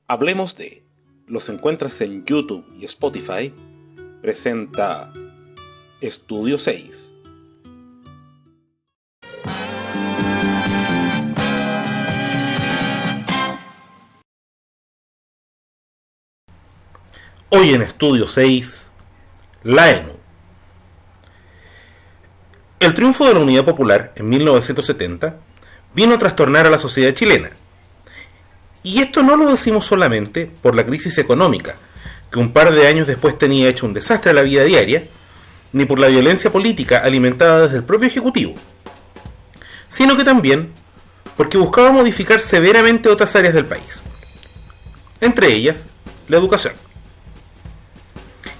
Hablemos de. Los encuentras en YouTube y Spotify. Presenta Estudio 6. Hoy en Estudio 6, la ENU. El triunfo de la Unidad Popular en 1970 vino a trastornar a la sociedad chilena. Y esto no lo decimos solamente por la crisis económica, que un par de años después tenía hecho un desastre a la vida diaria, ni por la violencia política alimentada desde el propio Ejecutivo, sino que también porque buscaba modificar severamente otras áreas del país, entre ellas la educación.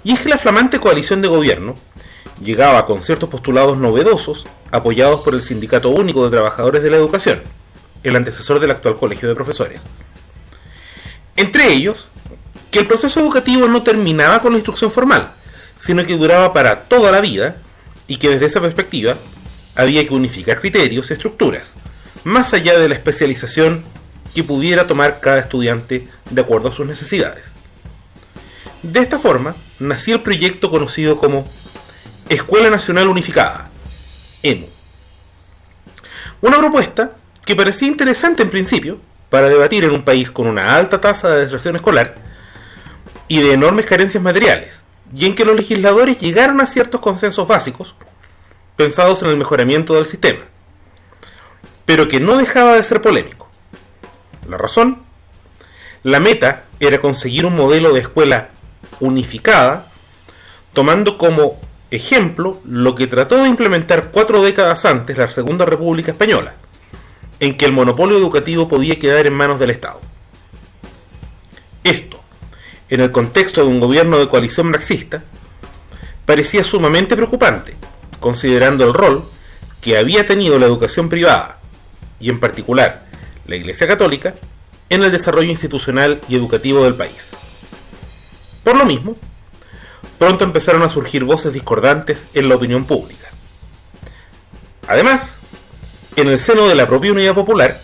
Y es que la flamante coalición de gobierno llegaba con ciertos postulados novedosos apoyados por el Sindicato Único de Trabajadores de la Educación, el antecesor del actual Colegio de Profesores. Entre ellos, que el proceso educativo no terminaba con la instrucción formal, sino que duraba para toda la vida y que desde esa perspectiva había que unificar criterios y estructuras, más allá de la especialización que pudiera tomar cada estudiante de acuerdo a sus necesidades. De esta forma, nació el proyecto conocido como Escuela Nacional Unificada, ENU. Una propuesta que parecía interesante en principio para debatir en un país con una alta tasa de deserción escolar y de enormes carencias materiales, y en que los legisladores llegaron a ciertos consensos básicos pensados en el mejoramiento del sistema, pero que no dejaba de ser polémico. La razón: la meta era conseguir un modelo de escuela unificada, tomando como ejemplo lo que trató de implementar 4 décadas antes la Segunda República Española, en que el monopolio educativo podía quedar en manos del Estado. Esto, en el contexto de un gobierno de coalición marxista, parecía sumamente preocupante, considerando el rol que había tenido la educación privada, y en particular la Iglesia Católica, en el desarrollo institucional y educativo del país. Por lo mismo, pronto empezaron a surgir voces discordantes en la opinión pública. Además, en el seno de la propia Unidad Popular,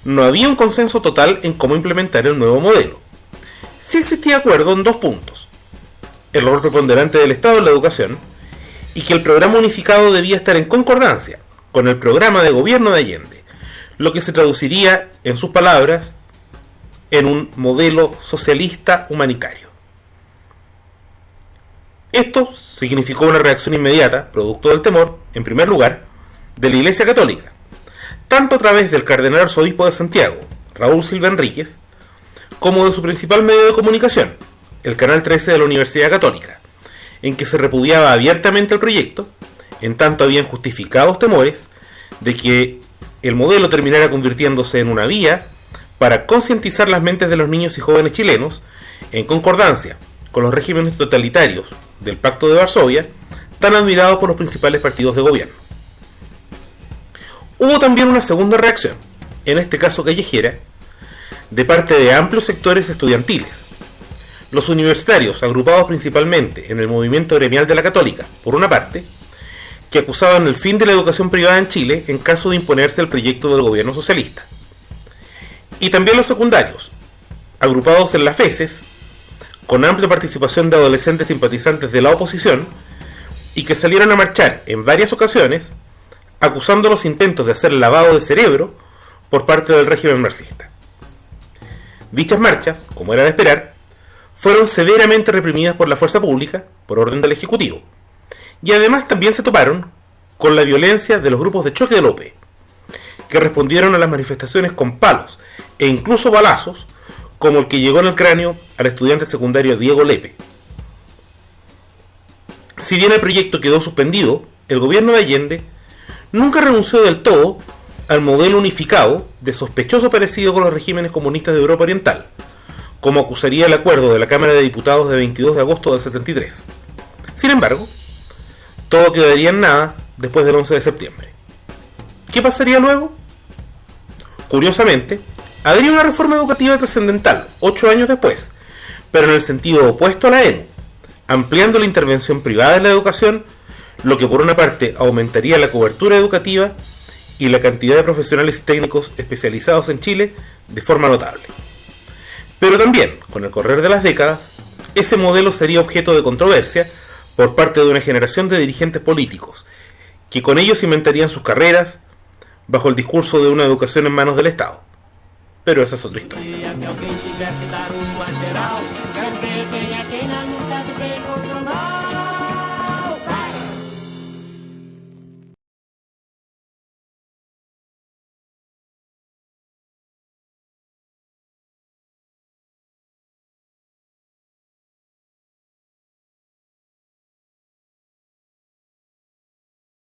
no había un consenso total en cómo implementar el nuevo modelo. Sí existía acuerdo en 2 puntos: el rol preponderante del Estado en la educación, y que el programa unificado debía estar en concordancia con el programa de gobierno de Allende, lo que se traduciría, en sus palabras, en un modelo socialista humanitario. Esto significó una reacción inmediata, producto del temor, en primer lugar, de la Iglesia Católica, tanto a través del cardenal arzobispo de Santiago, Raúl Silva Enríquez, como de su principal medio de comunicación, el Canal 13 de la Universidad Católica, en que se repudiaba abiertamente el proyecto, en tanto habían justificados temores de que el modelo terminara convirtiéndose en una vía para concientizar las mentes de los niños y jóvenes chilenos, en concordancia con los regímenes totalitarios del Pacto de Varsovia, tan admirados por los principales partidos de gobierno. Hubo también una segunda reacción, en este caso callejera, de parte de amplios sectores estudiantiles. Los universitarios, agrupados principalmente en el movimiento gremial de la Católica, por una parte, que acusaban el fin de la educación privada en Chile en caso de imponerse el proyecto del gobierno socialista. Y también los secundarios, agrupados en las FECES, con amplia participación de adolescentes simpatizantes de la oposición, y que salieron a marchar en varias ocasiones acusando los intentos de hacer lavado de cerebro por parte del régimen marxista. Dichas marchas, como era de esperar, fueron severamente reprimidas por la fuerza pública por orden del Ejecutivo, y además también se toparon con la violencia de los grupos de choque del OPE, que respondieron a las manifestaciones con palos e incluso balazos, como el que llegó en el cráneo al estudiante secundario Diego Lepe. Si bien el proyecto quedó suspendido, el gobierno de Allende nunca renunció del todo al modelo unificado de sospechoso parecido con los regímenes comunistas de Europa Oriental, como acusaría el acuerdo de la Cámara de Diputados de 22 de agosto del 73. Sin embargo, todo quedaría en nada después del 11 de septiembre. ¿Qué pasaría luego? Curiosamente, habría una reforma educativa trascendental 8 años después, pero en el sentido opuesto a la ENU, ampliando la intervención privada en la educación, lo que por una parte aumentaría la cobertura educativa y la cantidad de profesionales técnicos especializados en Chile de forma notable. Pero también, con el correr de las décadas, ese modelo sería objeto de controversia por parte de una generación de dirigentes políticos, que con ello cimentarían sus carreras bajo el discurso de una educación en manos del Estado. Pero esa es otra historia.